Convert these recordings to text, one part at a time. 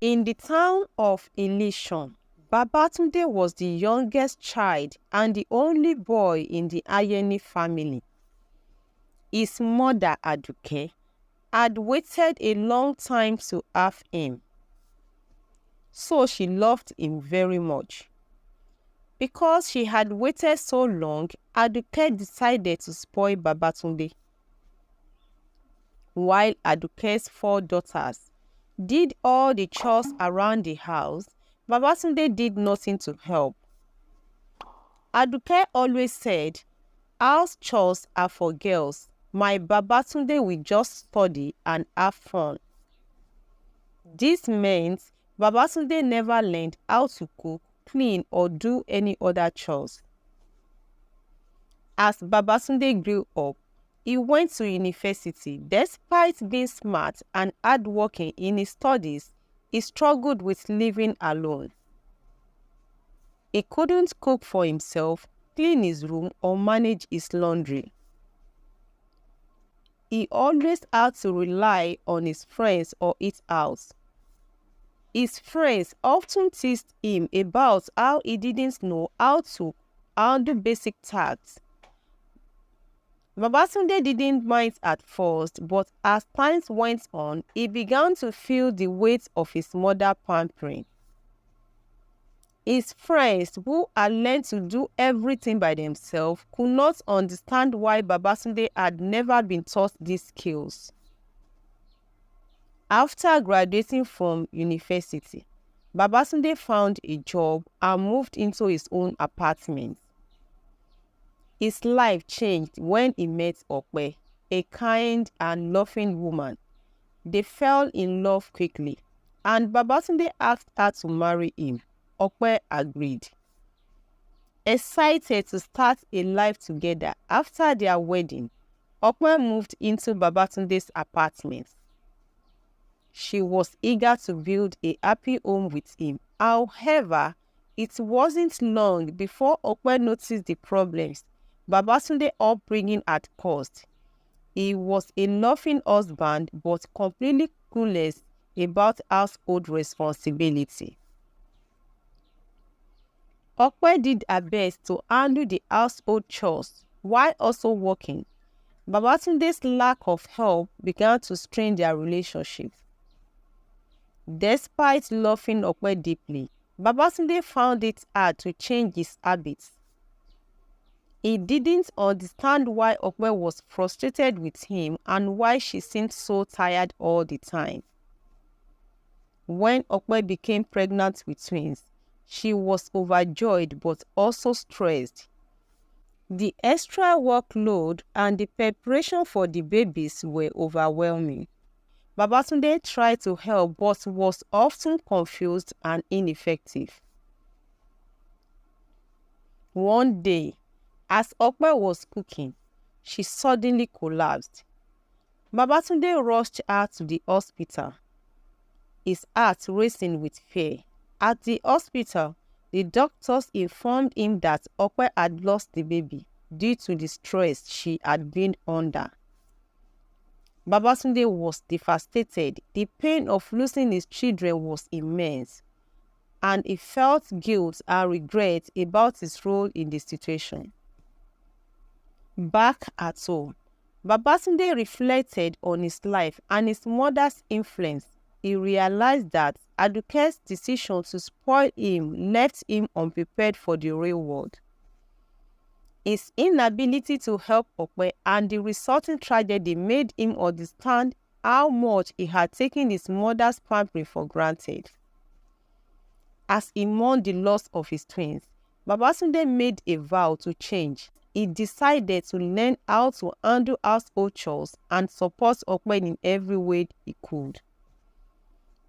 In the town of Ileshan, Babatunde was the youngest child and the only boy in the Ayeni family. His mother, Aduke, had waited a long time to have him, so she loved him very much. Because she had waited so long, Aduke decided to spoil Babatunde. While Aduke's 4 daughters did all the chores around the house, Babatunde did nothing to help. Aduke always said, "House chores are for girls. My Babatunde will just study and have fun." This meant Babatunde never learned how to cook, clean, or do any other chores. As Babatunde grew up, he went to university. Despite being smart and hardworking in his studies, he struggled with living alone. He couldn't cook for himself, clean his room, or manage his laundry. He always had to rely on his friends or eat out. His friends often teased him about how he didn't know how to handle basic tasks. Babatunde didn't mind at first, but as time went on, he began to feel the weight of his mother pampering. His friends, who had learned to do everything by themselves, could not understand why Babatunde had never been taught these skills. After graduating from university, Babatunde found a job and moved into his own apartment. His life changed when he met Okpe, a kind and loving woman. They fell in love quickly, and Babatunde asked her to marry him. Okpe agreed. Excited to start a life together after their wedding, Okpe moved into Babatunde's apartment. She was eager to build a happy home with him. However, it wasn't long before Okpe noticed the problems Babatunde's upbringing had caused. He was a loving husband but completely clueless about household responsibility. Okpe did her best to handle the household chores while also working. Babatunde's lack of help began to strain their relationship. Despite loving Okpe deeply, Babatunde found it hard to change his habits. He didn't understand why Okpe was frustrated with him and why she seemed so tired all the time. When Okpe became pregnant with twins, she was overjoyed but also stressed. The extra workload and the preparation for the babies were overwhelming. Babatunde tried to help but was often confused and ineffective. One day, as Okpe was cooking, she suddenly collapsed. Babatunde rushed her to the hospital, his heart racing with fear. At the hospital, the doctors informed him that Okpe had lost the baby due to the stress she had been under. Babatunde was devastated. The pain of losing his children was immense, and he felt guilt and regret about his role in the situation. Back at home, Babatunde reflected on his life and his mother's influence. He realized that Aduke's decision to spoil him left him unprepared for the real world. His inability to help Okpe and the resulting tragedy made him understand how much he had taken his mother's pampering for granted. As he mourned the loss of his twins, Babatunde made a vow to change. He decided to learn how to handle household chores and support Okpe in every way he could.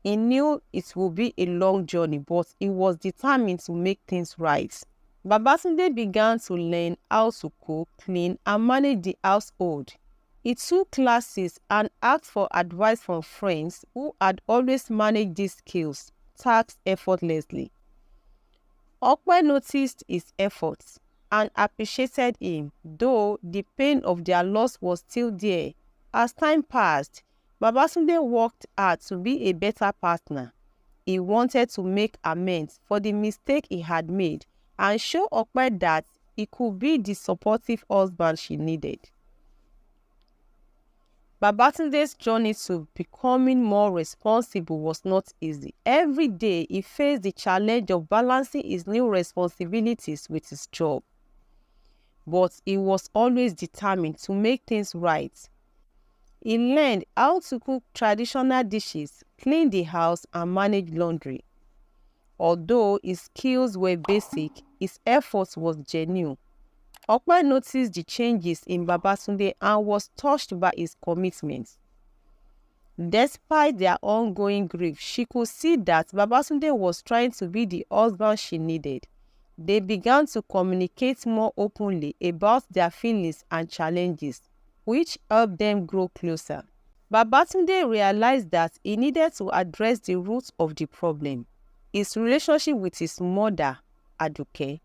He knew it would be a long journey, but he was determined to make things right. Babatunde began to learn how to cook, clean, and manage the household. He took classes and asked for advice from friends who had always managed these skills tasks effortlessly. Okpe noticed his efforts and appreciated him, though the pain of their loss was still there. As time passed, Babatunde worked hard to be a better partner. he wanted to make amends for the mistake he had made and show Okpe that he could be the supportive husband she needed. Babatunde's journey to becoming more responsible was not easy. Every day, he faced the challenge of balancing his new responsibilities with his job. But he was always determined to make things right. He learned how to cook traditional dishes, clean the house, and manage laundry. Although his skills were basic, his effort was genuine. Okpe noticed the changes in Babatunde and was touched by his commitment. Despite their ongoing grief, she could see that Babatunde was trying to be the husband she needed. They began to communicate more openly about their feelings and challenges, which helped them grow closer. Babatunde realized that he needed to address the root of the problem, his relationship with his mother, Aduke.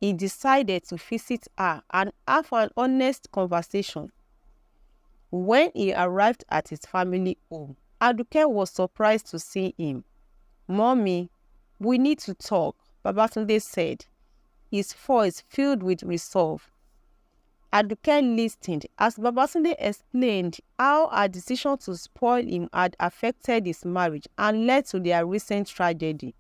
He decided to visit her and have an honest conversation. When he arrived at his family home, Aduke was surprised to see him. "Mommy, we need to talk," Babatunde said, his voice filled with resolve. Aduke listened as Babatunde explained how her decision to spoil him had affected his marriage and led to their recent tragedy.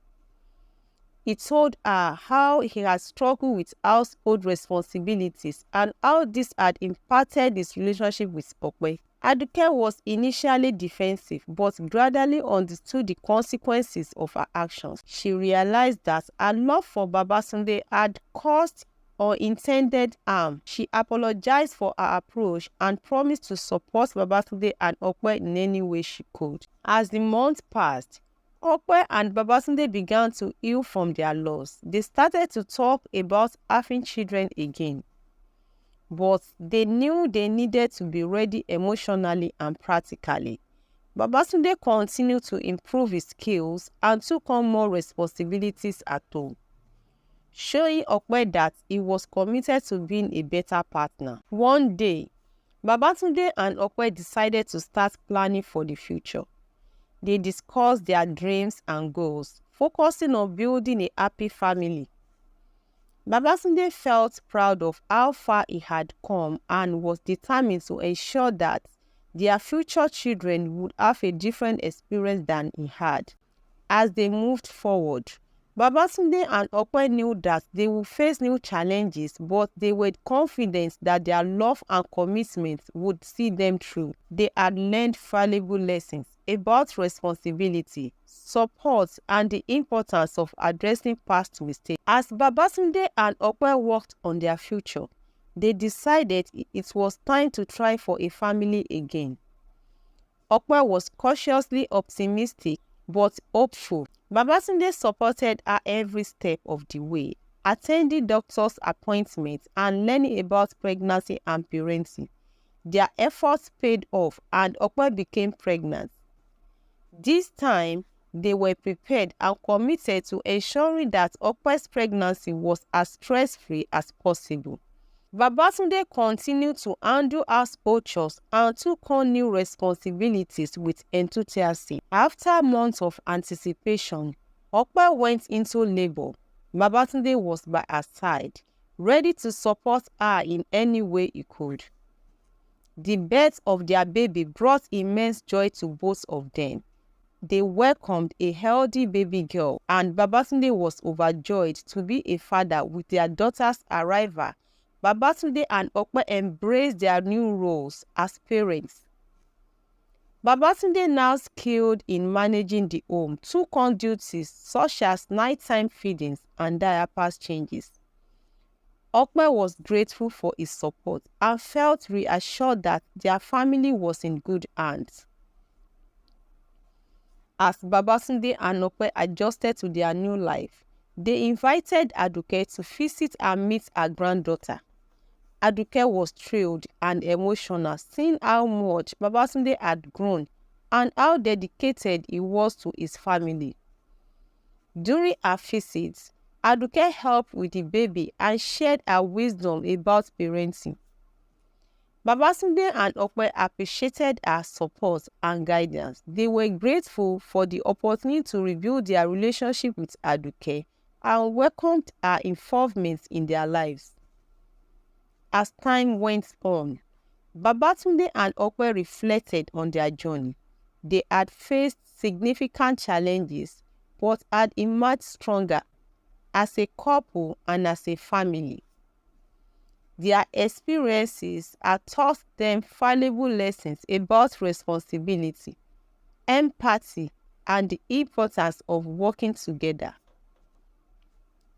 He told her how he had struggled with household responsibilities and how this had impacted his relationship with Okpe. Aduke was initially defensive but gradually understood the consequences of her actions. She realized that her love for Babatunde had caused unintended harm. She apologized for her approach and promised to support Babatunde and Okpe in any way she could. As the months passed, Okpe and Babatunde began to heal from their loss. They started to talk about having children again, but they knew they needed to be ready emotionally and practically. Babatunde continued to improve his skills and took on more responsibilities at home, showing Okpe that he was committed to being a better partner. One day, Babatunde and Okpe decided to start planning for the future. They discussed their dreams and goals, focusing on building a happy family. Babatunde felt proud of how far he had come and was determined to ensure that their future children would have a different experience than he had. As they moved forward, Babatunde and Okpe knew that they would face new challenges, but they were confident that their love and commitment would see them through. They had learned valuable lessons about responsibility, support, and the importance of addressing past mistakes. As Babatunde and Okpe worked on their future, they decided it was time to try for a family again. Okpe was cautiously optimistic but hopeful. Babatunde supported her every step of the way, attending doctor's appointments and learning about pregnancy and parenting. Their efforts paid off and Okpe became pregnant. This time, they were prepared and committed to ensuring that Okpe's pregnancy was as stress-free as possible. Babatunde continued to handle household chores and took on new responsibilities with enthusiasm. After months of anticipation, Okpe went into labor. Babatunde was by her side, ready to support her in any way he could. The birth of their baby brought immense joy to both of them. They welcomed a healthy baby girl, and Babatunde was overjoyed to be a father with their daughter's arrival. Babatunde and Okpe embraced their new roles as parents. Babatunde, now skilled in managing the home, took on duties such as nighttime feedings and diapers changes. Okpe was grateful for his support and felt reassured that their family was in good hands. As Babatunde and Okpe adjusted to their new life, they invited Aduke to visit and meet her granddaughter. Aduke was thrilled and emotional seeing how much Babatunde had grown and how dedicated he was to his family. During her visits, Aduke helped with the baby and shared her wisdom about parenting. Babatunde and Okpe appreciated her support and guidance. They were grateful for the opportunity to rebuild their relationship with Aduke and welcomed her involvement in their lives. As time went on, Babatunde and Okpe reflected on their journey. They had faced significant challenges but had emerged stronger as a couple and as a family. Their experiences have taught them valuable lessons about responsibility, empathy, and the importance of working together.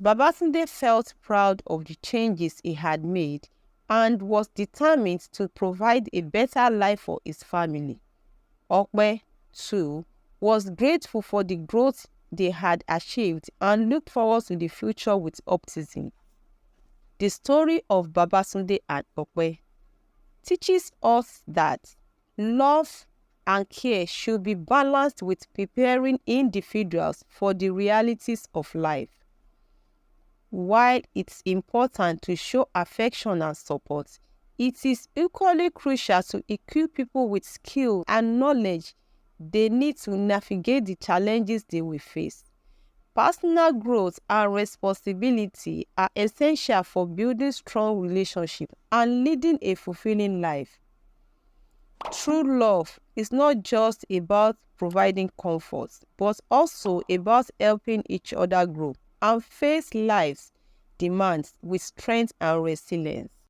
Babatunde felt proud of the changes he had made and was determined to provide a better life for his family. Okpe, too, was grateful for the growth they had achieved and looked forward to the future with optimism. The story of Babatunde and Okpe teaches us that love and care should be balanced with preparing individuals for the realities of life. While it's important to show affection and support, it is equally crucial to equip people with skill and knowledge they need to navigate the challenges they will face. Personal growth and responsibility are essential for building strong relationships and leading a fulfilling life. True love is not just about providing comfort, but also about helping each other grow and face life's demands with strength and resilience.